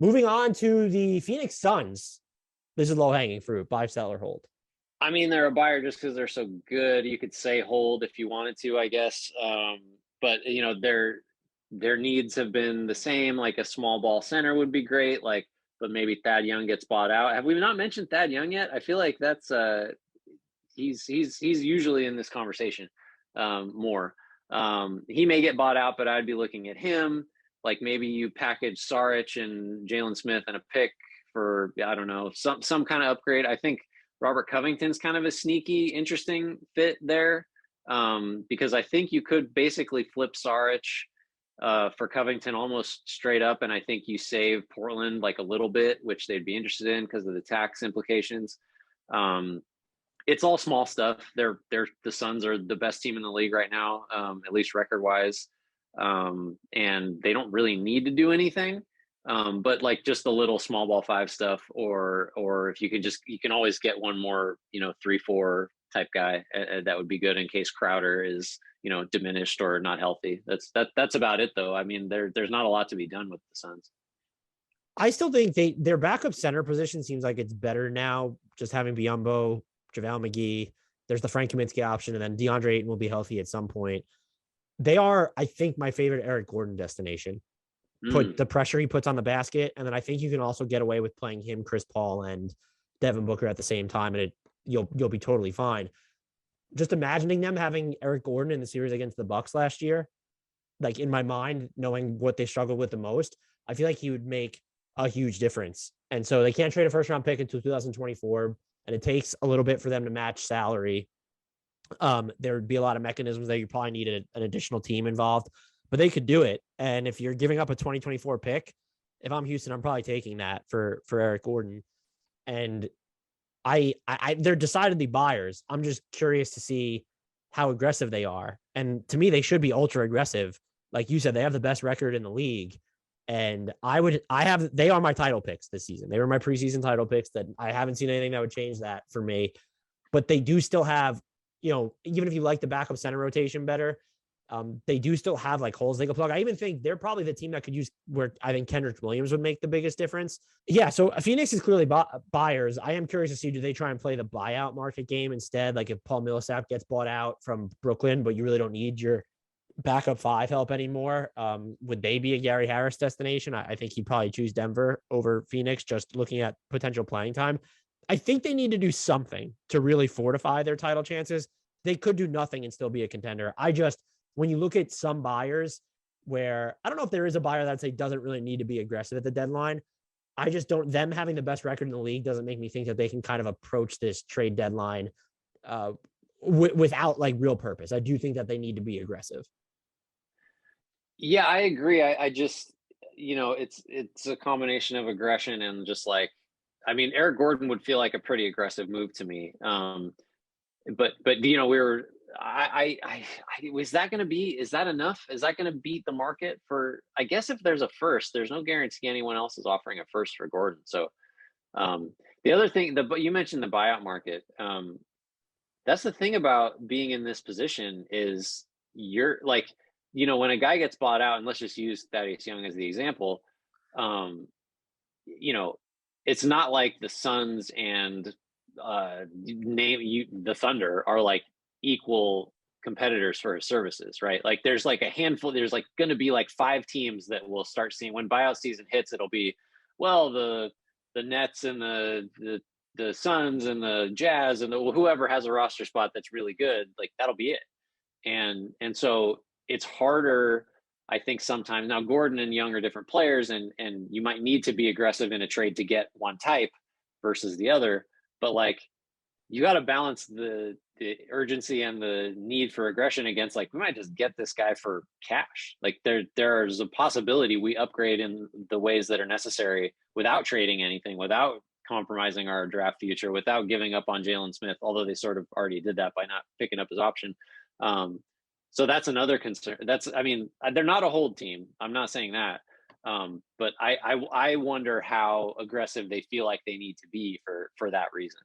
Moving on to the Phoenix Suns. This is low hanging fruit. Buy, sell, or hold. I mean, they're a buyer just because they're so good. You could say hold if you wanted to, I guess. But their needs have been the same. Like a small ball center would be great. Like, but maybe Thad Young gets bought out. Have we not mentioned Thad Young yet? I feel like that's he's usually in this conversation more. He may get bought out, but I'd be looking at him. Like maybe you package Saric and Jalen Smith and a pick for I don't know some kind of upgrade. I think Robert Covington's kind of a sneaky, interesting fit there because I think you could basically flip Saric for Covington almost straight up, and I think you save Portland like a little bit, which they'd be interested in because of the tax implications. It's all small stuff. They're the Suns are the best team in the league right now, at least record wise, and they don't really need to do anything. But like just the little small ball five stuff, or if you can you can always get one more, 3-4 type guy that would be good in case Crowder is, diminished or not healthy. That's about it though. I mean, there's not a lot to be done with the Suns. I still think their backup center position seems like it's better now. Just having Biyombo, JaVale McGee. There's the Frank Kaminsky option, and then DeAndre Ayton will be healthy at some point. They are, I think, my favorite Eric Gordon destination. Put the pressure he puts on the basket, and then I think you can also get away with playing him, Chris Paul, and Devin Booker at the same time, and you'll be totally fine. Just imagining them having Eric Gordon in the series against the Bucks last year, like in my mind, knowing what they struggled with the most, I feel like he would make a huge difference. And so they can't trade a first round pick until 2024, and it takes a little bit for them to match salary. There would be a lot of mechanisms that you probably need an additional team involved, but they could do it. And if you're giving up a 2024 pick, if I'm Houston, I'm probably taking that for Eric Gordon. And they're decidedly buyers. I'm just curious to see how aggressive they are. And to me, they should be ultra aggressive. Like you said, they have the best record in the league. And they are my title picks this season. They were my preseason title picks that I haven't seen anything that would change that for me. But they do still have, even if you like the backup center rotation better, they do still have like holes they can plug. I even think they're probably the team that could use where I think Kenrich Williams would make the biggest difference. Yeah, so Phoenix is clearly buyers. I am curious to see, do they try and play the buyout market game instead? Like if Paul Millsap gets bought out from Brooklyn, but you really don't need your backup five help anymore, would they be a Gary Harris destination? I think he'd probably choose Denver over Phoenix, just looking at potential playing time. I think they need to do something to really fortify their title chances. They could do nothing and still be a contender. When you look at some buyers where I don't know if there is a buyer that say doesn't really need to be aggressive at the deadline, I just don't, them having the best record in the league doesn't make me think that they can kind of approach this trade deadline without like real purpose. I do think that they need to be aggressive. Yeah, I agree. I just, it's a combination of aggression and just like, I mean, Eric Gordon would feel like a pretty aggressive move to me. But we were, is that enough? Is that going to beat the market for, I guess if there's a first, there's no guarantee anyone else is offering a first for Gordon. So the other thing you mentioned the buyout market. That's the thing about being in this position is you're like, when a guy gets bought out, and let's just use Thaddeus Young as the example, it's not like the Suns and the Thunder are like equal competitors for his services, right? Like there's like a handful, there's like going to be like 5 teams that will start seeing when buyout season hits. It'll be, well, the Nets and the Suns and the Jazz and whoever has a roster spot that's really good, like that'll be it. And so it's harder, I think sometimes. Now Gordon and Young are different players, and you might need to be aggressive in a trade to get one type versus the other, but like you got to balance the urgency and the need for aggression against like, we might just get this guy for cash. Like there's a possibility we upgrade in the ways that are necessary without trading anything, without compromising our draft future, without giving up on Jalen Smith, although they sort of already did that by not picking up his option. So that's another concern. They're not a hold team. I'm not saying that. But I wonder how aggressive they feel like they need to be for that reason.